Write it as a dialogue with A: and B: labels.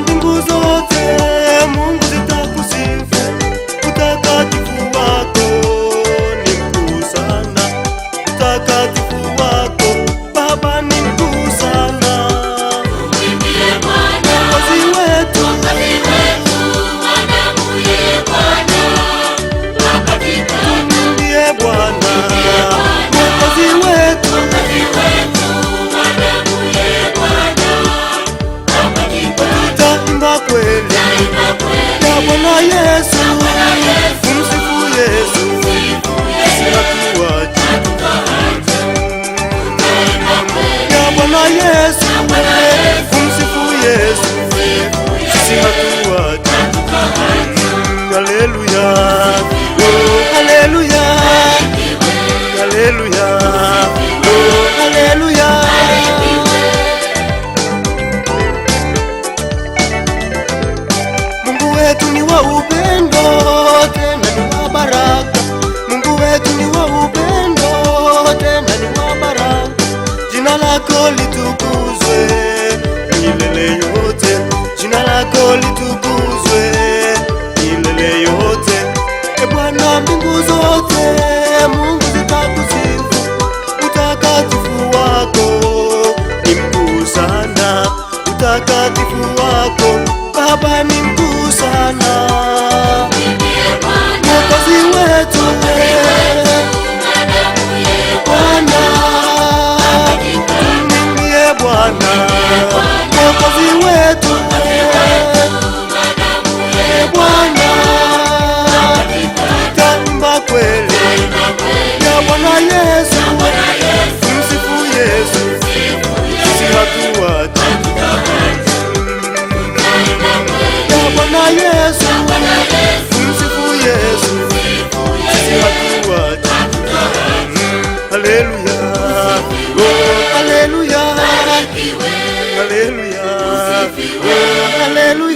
A: mbingu zote Mungu zitakusifu, utakatifu wako ni mkuu sana, utakatifu wako Baba ni mkuu sana.
B: Tumwimbie Bwana,
A: Mwokozi wetu,
B: mwanamuye Bwana apatikana.
A: tumwimbie Bwana, Mwokozi wetu,
B: Mwanamuye Bwana apatikana.
A: tutaimba kweli ya Bwana Yesu, tumsifu Yesu, sisi hatuachi. Ya Bwana Yesu, tumsifu Yesu, sisi hatuachi. Haleluya, oh haleluya, haleluya, oh haleluya. Mungu wetu ni wa upendo, tena ni wa baraka. Mungu wetu ni wa upendo, tena ni wa baraka. Jina lako litukuzwe milele yote, jina lako litukuzwe milele yote. E Bwana, mbingu zote Mungu zitakusifu, utakatifu wako ni mkuu sana, utakatifu wako Baba ni mkuu sana. Mwokozi wetu Bwana, tumwimbie Bwana, Mwokozi wetu Bwana, tutaimba kweli ya Bwana Yesu, tumsifu Yesu, sisi hatuachi. Ya Bwana Yesu, tumsifu Yesu, sisi hatuachi. Haleluya, oh haleluya, haleluya, oh haleluya.